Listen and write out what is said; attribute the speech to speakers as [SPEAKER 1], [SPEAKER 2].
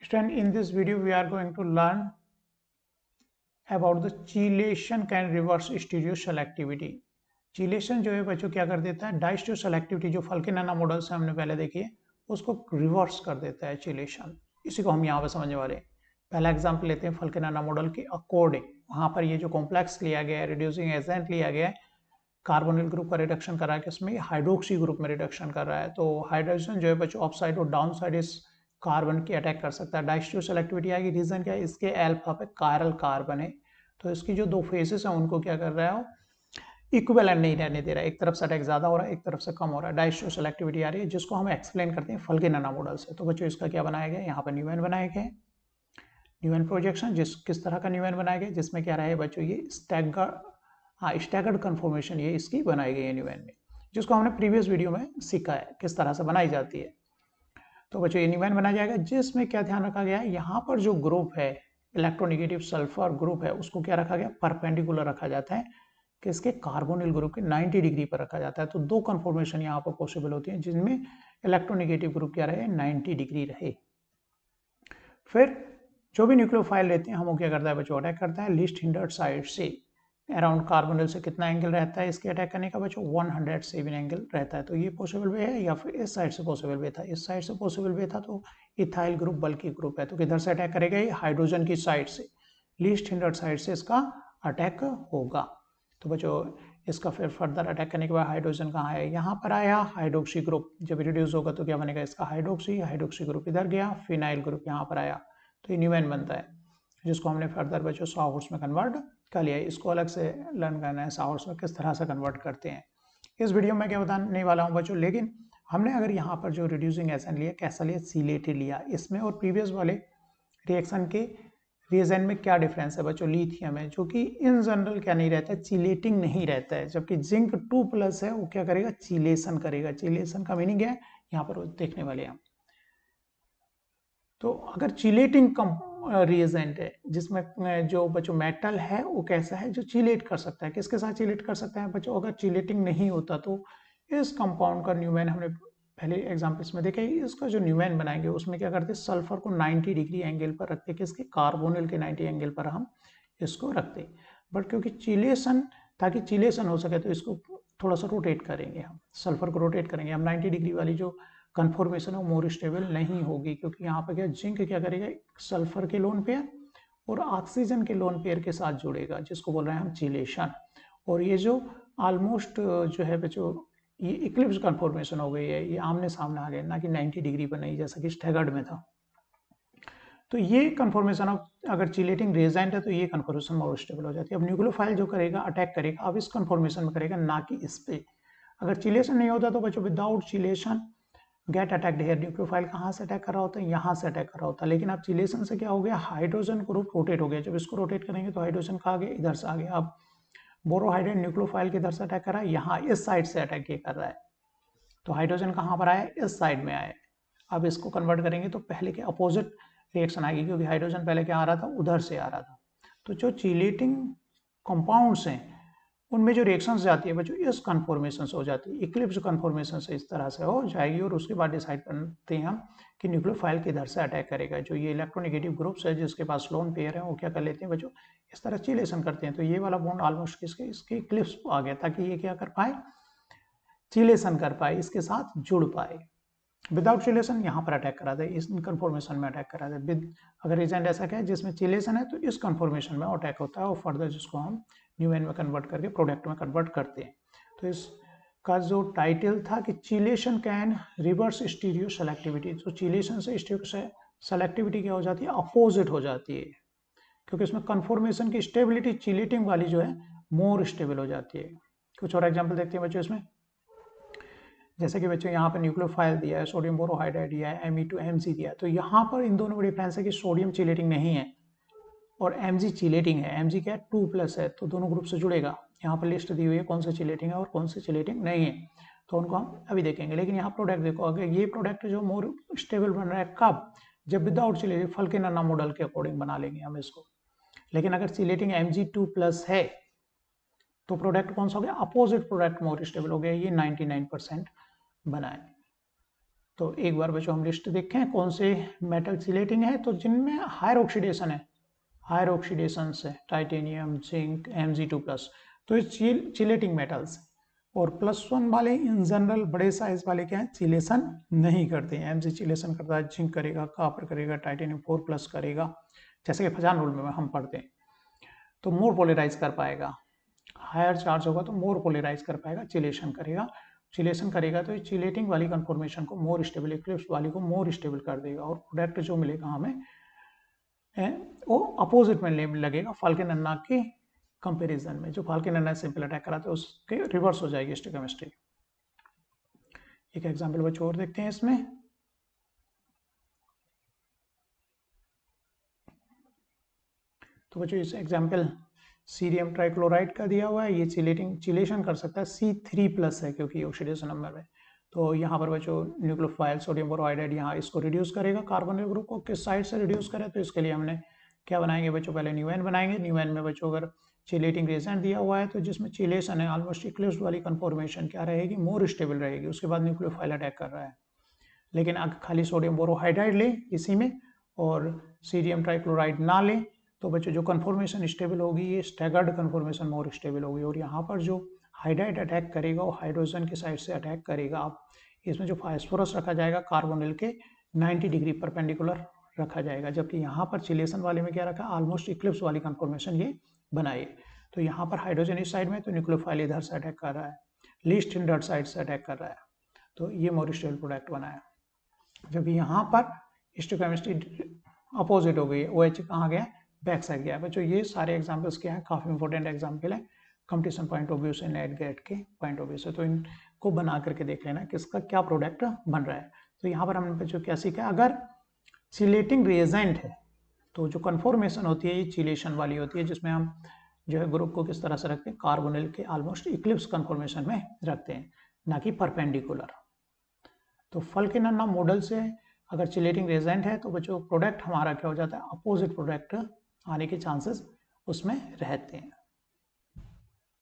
[SPEAKER 1] Student, in this video we are going to learn about the chelation can reverse stereo selectivity. चीलेशन जो है बच्चों क्या कर देता है, डाइस्टीरियो सेलेक्टिविटी जो फल्केनाना मॉडल से हमने पहले देखी है उसको रिवर्स कर देता है चीलेशन। इसी को हम यहाँ पे समझने वाले हैं। पहला एग्जांपल लेते हैं फल्केनाना मॉडल के अकॉर्डिंग। वहां पर ये जो कॉम्प्लेक्स लिया गया है, रिड्यूसिंग एजेंट लिया गया है, कार्बोनिल ग्रुप का रिडक्शन कर रहा है, किसमें हाइड्रोक्सी ग्रुप में रिडक्शन कर रहा है। तो हाइड्रोजन जो है बच्चों अप साइड और डाउन साइड इस कार्बन की अटैक कर सकता है। डाइस्टीरियो सेलेक्टिविटी आएगी, रीजन क्या है, इसके अल्फा पे कायरल कार्बन है, तो इसकी जो दो फेसेस हैं उनको क्या कर रहा है, इक्विवेलेंट नहीं रहने दे रहा है। एक तरफ से अटैक ज्यादा हो रहा है, एक तरफ से कम हो रहा है। डाइस्टीरियो सेलेक्टिविटी आ रही है, जिसको हम एक्सप्लेन करते हैं फल्केनाना मॉडल से। तो बच्चों इसका क्या बनाया गया, यहाँ पर न्यूएन बनाया गया, न्यूएन प्रोजेक्शन। किस तरह का न्यूएन बनाया गया, जिसमें क्या रहा है बच्चों, ये स्टैगर्ड कन्फॉर्मेशन ये इसकी बनाई गई है न्यूएन में, जिसको हमने प्रीवियस वीडियो में सीखा है किस तरह से बनाई जाती है। तो बच्चों ये न्यूएन बनाया जाएगा, जिसमें क्या ध्यान रखा गया है, यहाँ पर जो ग्रुप है इलेक्ट्रोनेगेटिव सल्फर ग्रुप है उसको क्या रखा गया, परपेंडिकुलर रखा जाता है, किसके, कार्बोनिल ग्रुप के 90 डिग्री पर रखा जाता है। तो दो कन्फॉर्मेशन यहाँ पर पॉसिबल होती है जिनमें इलेक्ट्रोनेगेटिव ग्रुप क्या रहे, 90 डिग्री रहे। फिर जो भी न्यूक्लियोफाइल रहते हैं हम क्या करता है बच्चों, अटैक करता है लीस्ट हिंडर्ड साइड से। अराउंड कार्बोनिल से कितना एंगल रहता है इसके अटैक करने का बच्चों, 107 एंगल रहता है। तो ये पॉसिबल वे है, या फिर इस साइड से पॉसिबल वे था, इस साइड से पॉसिबल वे था। तो इथाइल ग्रुप बल्कि ग्रुप है, तो किधर से अटैक करेगा, ये हाइड्रोजन की साइड से, लीस्ट हिंडर्ड साइड से इसका अटैक होगा। तो बच्चों इसका फिर फर्दर अटैक करने के बाद हाइड्रोजन कहाँ है, यहाँ पर आया हाइड्रोक्सी ग्रुप। जब रिड्यूस होगा तो क्या बनेगा, इसका हाइड्रोक्सी ग्रुप इधर गया, फिनाइल ग्रुप यहाँ पर आया, तो ये न्यूएन बनता है, जिसको हमने फर्दर बच्चों साहॉर्स में कन्वर्ट कर लिया है। इसको अलग से लर्न करना है साहॉर्स में किस तरह से कन्वर्ट करते हैं। इस वीडियो में क्या बताने वाला हूँ बच्चों, लेकिन हमने अगर यहाँ पर जो रिड्यूसिंग एजेंट लिया, कैसा लिया, सिलेटेड लिया। इसमें और प्रीवियस वाले रिएक्शन के रिएजेंट में क्या डिफरेंस है बच्चों, लिथियम है जो कि इन जनरल क्या नहीं रहता है, चिलेटिंग नहीं रहता है, जबकि जिंक 2+ है वो क्या करेगा, चिलेशन करेगा। चिलेशन का मीनिंग है यहाँ पर देखने वाले हैं। तो अगर चिलेटिंग रिएजेंट है जिसमें जो बच्चों मेटल है वो कैसा है, जो चिलेट कर सकता है, किसके साथ चिलेट कर सकता है बच्चों, अगर चिलेटिंग नहीं होता तो इस कंपाउंड का न्यूमैन हमने पहले एग्जांपल्स में देखा है। इसका जो न्यूमैन बनाएंगे उसमें क्या करते हैं, सल्फर को 90 डिग्री एंगल पर रखते, किसके, कार्बोनिल के 90 एंगल पर हम इसको रखते। बट क्योंकि चिलेशन, ताकि चिलेशन हो सके तो इसको थोड़ा सा रोटेट करेंगे, हम सल्फर को रोटेट करेंगे हम, 90 डिग्री वाली जो कन्फॉर्मेशन है वो मोर स्टेबल नहीं होगी, क्योंकि यहाँ पर क्या, जिंक क्या करेगा, सल्फर के लोन पेयर और ऑक्सीजन के लोन पेयर के साथ जुड़ेगा, जिसको बोल रहे हैं हम चिलेशन। और ये जो ऑलमोस्ट जो है बच्चों ये इक्लिप्स कन्फॉर्मेशन हो गई है, ये आमने सामने आ गए, ना कि 90 डिग्री पर नहीं, जैसा कि स्टैगर्ड में था। तो ये कन्फॉर्मेशन अगर चिलेटिंग रिएजेंट है तो ये कन्फॉर्मेशन मोर स्टेबल हो जाती है। अब न्यूक्लियोफाइल जो करेगा अटैक करेगा, अब इस कन्फॉर्मेशन में करेगा, ना कि इस पे। अगर चिलेशन नहीं होता तो बच्चों without chelation get attacked here, nucleophile कहाँ से अटैक कर रहा होता है, यहाँ से अटैक कर रहा होता है। लेकिन अब चिलेशन से क्या हो गया, हाइड्रोजन ग्रुप रोटेट हो गया। जब इसको रोटेट करेंगे तो हाइड्रोजन कहाँ गया, इधर से आ गया। अब बोरोहाइड्रेट न्यूक्लियोफाइल किधर से अटैक कर रहा है, यहाँ इस साइड से अटैक ये कर रहा है। तो हाइड्रोजन कहाँ पर आया, इस साइड में आया। अब इसको कन्वर्ट करेंगे तो पहले के अपोजिट रिएक्शन आएगी, क्योंकि हाइड्रोजन पहले क्या आ रहा था, उधर से आ रहा था। तो जो चिलेटिंग कंपाउंड्स हैं उनमें जो रिएक्शंस जाती है बच्चों इस कन्फॉर्मेशन से हो जाती है, इक्लिप्स कन्फॉर्मेशन से इस तरह से हो जाएगी। और उसके बाद डिसाइड करते हैं हम कि न्यूक्लियोफाइल किधर से अटैक करेगा। जो ये इलेक्ट्रोनेगेटिव ग्रुप्स है जिसके पास लोन पेयर है वो क्या कर लेते हैं बच्चों, इस तरह चिलेशन करते हैं। तो ये वाला बॉन्ड ऑलमोस्ट किसके, इसके इक्लिप्स आ गया, ताकि ये क्या कर पाए, चिलेशन कर पाए, इसके साथ जुड़ पाए। विदाउट चिलेशन यहाँ पर अटैक करा दे, इस कन्फॉर्मेशन में अटैक करा दे। विद अगर एजेंट ऐसा क्या है जिसमें चिलेशन है तो इस कन्फॉर्मेशन में अटैक होता है, और फर्दर जिसको हम न्यूएन में कन्वर्ट करके प्रोडक्ट में कन्वर्ट करते हैं। तो इसका जो टाइटल था कि chelation can reverse stereo selectivity, तो चिलेशन से स्टीरियो सेलेक्टिविटी क्या हो जाती है, अपोजिट हो जाती है, क्योंकि इसमें कन्फॉर्मेशन की स्टेबिलिटी चिलेटिंग वाली जो है मोर स्टेबल हो जाती है। कुछ और एग्जाम्पल देखते हैं बच्चों इसमें, जैसे कि बच्चों यहाँ पर न्यूक्लियोफाइल दिया है, सोडियम बोरोहाइड्राइड दिया है, Me2Mg दिया है। तो यहाँ पर इन दोनों में डिफरेंस है कि सोडियम चिलेटिंग नहीं है और Mg चिलेटिंग है। Mg क्या है, 2+ है, तो दोनों ग्रुप से जुड़ेगा। यहाँ पर लिस्ट दी हुई है कौन से चिलेटिंग है और कौन से चिलेटिंग नहीं है, तो उनको हम अभी देखेंगे। लेकिन यहाँ प्रोडक्ट देखो, अगर ये प्रोडक्ट जो मोर स्टेबल बन रहा है कब, जब विदाउट चिलेटिंग फल्केनाना मॉडल के अकॉर्डिंग बना लेंगे हम इसको। लेकिन अगर चिलेटिंग Mg2+ है तो प्रोडक्ट कौन सा हो गया, अपोजिट प्रोडक्ट मोर स्टेबल हो गया, ये 99% बनाए। तो एक बार बच्चों हम लिस्ट देखें कौन से मेटल चिलेटिंग है, तो जिनमें हायर ऑक्सीडेशन है, हायर ऑक्सीडेशन है, टाइटेनियम, जिंक, Mg2+, तो ये चिलेटिंग मेटल्स। और +1 वाले इन जनरल बड़े साइज वाले क्या है, चिलेशन नहीं करते हैं। Mg चिलेशन करता है, जिंक करेगा, कॉपर करेगा, टाइटेनियम 4+ करेगा, जैसे कि फजान रूल में हम पढ़ते हैं। तो मोर पोलराइज कर पाएगा, हायर चार्ज होगा तो मोर पोलराइज कर पाएगा, चिलेशन करेगा। चिलेशन करेगा तो चिलेटिंग वाली कंफर्मेशन को मोर स्टेबल, इक्लिप्स वाली को मोर स्टेबल कर देगा, और प्रोडक्ट जो मिलेगा हमें वो अपोजिट में लगेगा फाल्केन अन्ना के कंपैरिजन में। जो फाल्केन अन्ना सिंपल अटैक कराते हैं उसके रिवर्स हो जाएगी स्टोइकोमेट्री। एक एग्जांपल बच्चों और देखते हैं इसमें। तो बच्चों इस एग्जांपल सीरियम ट्राइक्लोराइड का दिया हुआ है, ये चिलेशन कर सकता है, C3+ है क्योंकि ऑक्सीडेशन नंबर में। तो यहाँ पर बच्चों न्यूक्लियोफाइल सोडियम बोरोहाइड्राइड यहाँ इसको रिड्यूस करेगा, कार्बोनिल ग्रुप को किस साइड से रिड्यूस करें, तो इसके लिए हमने क्या बनाएंगे बच्चों, पहले न्यूएन बनाएंगे। न्यूएन में बच्चों अगर चिलेटिंग रिएजेंट दिया हुआ है तो जिसमें चिलेशन है, ऑलमोस्ट इक्लिप्स वाली कंफॉर्मेशन क्या रहेगी, मोर स्टेबल रहेगी। उसके बाद न्यूक्लियोफाइल अटैक कर रहा है। लेकिन अगर खाली सोडियम बोरोहाइड्राइड ले इसी में और सीरियम ट्राइक्लोराइड ना ले, तो बच्चों जो कंफॉर्मेशन स्टेबल होगी ये स्टैगर्ड कंफॉर्मेशन मोर स्टेबल होगी। और यहाँ पर जो हाइड्राइड अटैक करेगा वो हाइड्रोजन की साइड से अटैक करेगा। अब इसमें जो फास्फोरस रखा जाएगा कार्बोनिल के 90 डिग्री परपेंडिकुलर रखा जाएगा, जबकि यहाँ पर चिलेशन वाले में क्या रखा, ऑलमोस्ट इक्लिप्स वाली कंफॉर्मेशन ये बनाई। तो यहाँ पर हाइड्रोजन इस साइड में, तो न्यूक्लियोफाइल इधर से अटैक कर रहा है, लीस्ट हिंडर्ड साइड से अटैक कर रहा है, तो ये मोर स्टेबल प्रोडक्ट बनाया। जबकि यहाँ पर स्टोइकोमेट्री अपोजिट हो गई है, OH कहाँ गया, बैक साइड गया। बच्चों ये सारे एग्जांपल्स क्या है, काफ़ी इंपॉर्टेंट एग्जांपल है कंपटीशन पॉइंट ऑफ व्यू से, नेट गेट के पॉइंट ऑफ व्यू से। तो इनको बना करके देख लेना किसका क्या प्रोडक्ट बन रहा है। तो यहाँ पर हमने बच्चों क्या सीखा, अगर चिलेटिंग रिएजेंट है तो जो कन्फॉर्मेशन होती है ये चिलेशन वाली होती है, जिसमें हम जो है ग्रुप को किस तरह से रखते हैं, कार्बोनिल के ऑलमोस्ट इक्लिप्स कन्फॉर्मेशन में रखते हैं, ना कि परपेंडिकुलर। तो फाल्केन अन्ना मॉडल से अगर चिलेटिंग रिएजेंट है तो बच्चों प्रोडक्ट हमारा क्या हो जाता है, अपोजिट प्रोडक्ट आने के चांसेस उसमें रहते हैं।